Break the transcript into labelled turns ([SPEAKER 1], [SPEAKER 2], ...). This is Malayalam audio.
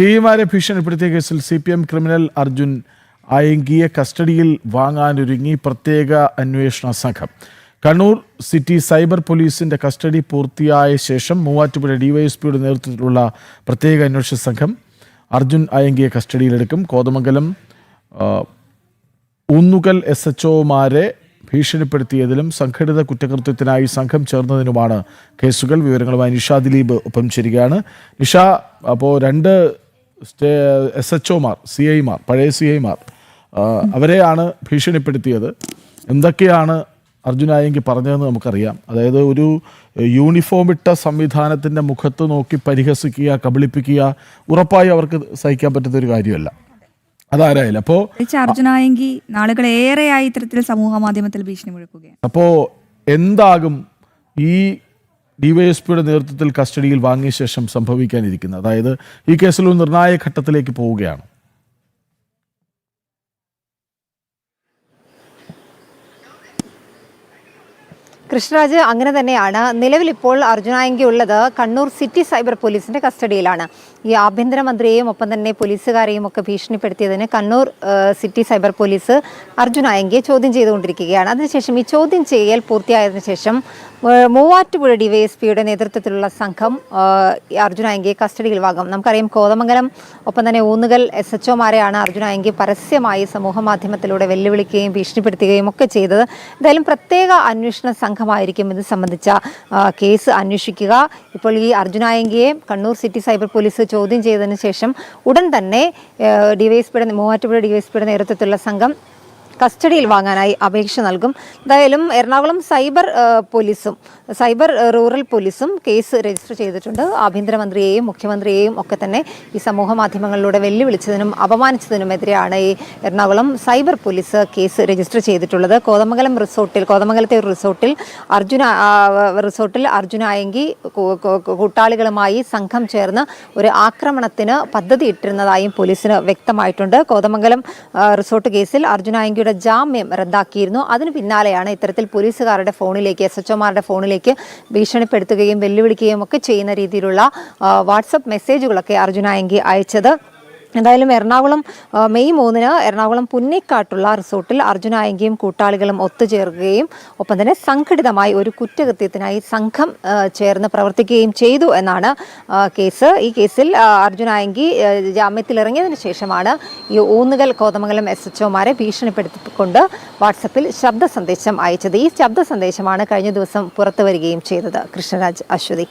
[SPEAKER 1] സിഐമാരെ ഭീഷണിപ്പെടുത്തിയ കേസിൽ CPM ക്രിമിനൽ അർജുൻ ആയങ്കിയെ കസ്റ്റഡിയിൽ വാങ്ങാനൊരുങ്ങി പ്രത്യേക അന്വേഷണ സംഘം. കണ്ണൂർ സിറ്റി സൈബർ പോലീസിന്റെ കസ്റ്റഡി പൂർത്തിയായ ശേഷം മൂവാറ്റുപുഴ ഡിവൈഎസ്പിയുടെ നേതൃത്വത്തിലുള്ള പ്രത്യേക അന്വേഷണ സംഘം അർജുൻ ആയങ്കിയെ കസ്റ്റഡിയിലെടുക്കും. കോതമംഗലം ഊന്നുകൽ SHOമാരെ ഭീഷണിപ്പെടുത്തിയതിലും സംഘടിത കുറ്റകൃത്യത്തിനായി സംഘം ചേർന്നതിനുമാണ് കേസുകൾ. വിവരങ്ങളുമായി നിഷ ദിലീപ് ഒപ്പം ചേരുകയാണ്. നിഷ, അപ്പോൾ രണ്ട് SHOമാർ, CIമാർ, പഴയ CIമാർ അവരെയാണ് ഭീഷണിപ്പെടുത്തിയത്. എന്തൊക്കെയാണ് അർജുൻ ആയങ്കി പറഞ്ഞതെന്ന് നമുക്കറിയാം. അതായത് ഒരു യൂണിഫോം ഇട്ട സംവിധാനത്തിൻ്റെ മുഖത്ത് നോക്കി പരിഹസിക്കുക, കബളിപ്പിക്കുക ഉറപ്പായി അവർക്ക് സഹിക്കാൻ പറ്റുന്ന ഒരു കാര്യമല്ല. അതാരായാലും അപ്പോൾ
[SPEAKER 2] അർജുൻ ആയങ്കി നാളുകളേറെയായി ഇത്തരത്തിൽ സമൂഹ മാധ്യമത്തിൽ ഭീഷണി മുഴക്കുകയാണ്.
[SPEAKER 1] അപ്പോൾ എന്താകും ഈ ഡിവൈഎസ്പിയുടെ നേതൃത്വത്തിൽ കസ്റ്റഡിയിൽ വാങ്ങിയ ശേഷം സംഭവിക്കാനിരിക്കുന്നത്? അതായത് ഈ കേസിൽ ഒരു നിർണായക ഘട്ടത്തിലേക്ക് പോവുകയാണ്.
[SPEAKER 3] കൃഷ്ണരാജ്, അങ്ങനെ തന്നെയാണ്. നിലവിൽ ഇപ്പോൾ അർജുൻ ആയങ്കി ഉള്ളത് കണ്ണൂർ സിറ്റി സൈബർ പോലീസിന്റെ കസ്റ്റഡിയിലാണ്. ഈ ആഭ്യന്തരമന്ത്രിയെയും ഒപ്പം തന്നെ പോലീസുകാരെയും ഒക്കെ ഭീഷണിപ്പെടുത്തിയതിന് Kannur city cyber police Arjun ആയങ്കിയെ ചോദ്യം ചെയ്തുകൊണ്ടിരിക്കുകയാണ്. അതിനുശേഷം ഈ ചോദ്യം ചെയ്യൽ പൂർത്തിയായതിനു ശേഷം മൂവാറ്റുപുഴ ഡിവൈഎസ്പിയുടെ നേതൃത്വത്തിലുള്ള സംഘം അർജുൻ ആയങ്കിയെ കസ്റ്റഡിയിൽ വാങ്ങും. നമുക്കറിയാം, കോതമംഗലം ഒപ്പം തന്നെ ഊന്നുകൽ SHOമാരെയാണ് അർജുൻ ആയങ്കി പരസ്യമായി സമൂഹ മാധ്യമത്തിലൂടെ വെല്ലുവിളിക്കുകയും ഭീഷണിപ്പെടുത്തുകയും ഒക്കെ ചെയ്തത്. എന്തായാലും പ്രത്യേക അന്വേഷണ സംഘമായിരിക്കും ഇത് സംബന്ധിച്ച കേസ് അന്വേഷിക്കുക. ഇപ്പോൾ ഈ അർജുൻ ആയങ്കിയെ കണ്ണൂർ സിറ്റി സൈബർ പോലീസ് ചോദ്യം ചെയ്തതിനു ശേഷം ഉടൻ തന്നെ മൂവാറ്റുപുഴ ഡിവൈഎസ്പിയുടെ നേതൃത്വത്തിലുള്ള സംഘം കസ്റ്റഡിയിൽ വാങ്ങാനായി അപേക്ഷ നൽകും. എന്തായാലും എറണാകുളം സൈബർ റൂറൽ പോലീസും കേസ് രജിസ്റ്റർ ചെയ്തിട്ടുണ്ട്. ആഭ്യന്തരമന്ത്രിയെയും മുഖ്യമന്ത്രിയെയും ഒക്കെ തന്നെ ഈ സമൂഹ മാധ്യമങ്ങളിലൂടെ വെല്ലുവിളിച്ചതിനും അപമാനിച്ചതിനുമെതിരെയാണ് ഈ Ernakulam cyber police case register ചെയ്തിട്ടുള്ളത്. കോതമംഗലത്തെ ഒരു റിസോർട്ടിൽ അർജുൻ ആയങ്കി കൂട്ടാളികളുമായി സംഘം ചേർന്ന് ഒരു ആക്രമണത്തിന് പദ്ധതിയിട്ടിരുന്നതായും പോലീസിന് വ്യക്തമായിട്ടുണ്ട്. കോതമംഗലം റിസോർട്ട് കേസിൽ അർജുൻ ആയങ്കിയുടെ ജാമ്യം റദ്ദാക്കിയിരുന്നു. അതിന് പിന്നാലെയാണ് ഇത്തരത്തിൽ പോലീസുകാരുടെ ഫോണിലേക്ക്, SHOമാരുടെ ഫോണിലേക്ക് ഭീഷണിപ്പെടുത്തുകയും വെല്ലുവിളിക്കുകയും ഒക്കെ ചെയ്യുന്ന രീതിയിലുള്ള വാട്സപ്പ് മെസ്സേജുകളൊക്കെ അർജുൻ ആയങ്കി അയച്ചത്. എന്തായാലും എറണാകുളം മെയ് 3 എറണാകുളം പുന്നിക്കാട്ടുള്ള റിസോർട്ടിൽ അർജുൻ ആയങ്കിയും കൂട്ടാളികളും ഒത്തുചേർക്കുകയും ഒപ്പം തന്നെ സംഘടിതമായി ഒരു കുറ്റകൃത്യത്തിനായി സംഘം ചേർന്ന് പ്രവർത്തിക്കുകയും ചെയ്തു എന്നാണ് കേസ്. ഈ കേസിൽ അർജുൻ ആയങ്കി ജാമ്യത്തിലിറങ്ങിയതിനു ശേഷമാണ് ഈ ഊന്നുകൽ കോതമംഗലം SHOമാരെ ഭീഷണിപ്പെടുത്തിക്കൊണ്ട് വാട്സപ്പിൽ ശബ്ദ സന്ദേശം അയച്ചത്. ഈ ശബ്ദ സന്ദേശമാണ് കഴിഞ്ഞ ദിവസം പുറത്തു വരികയും ചെയ്തത്. കൃഷ്ണരാജ്, അശ്വതി.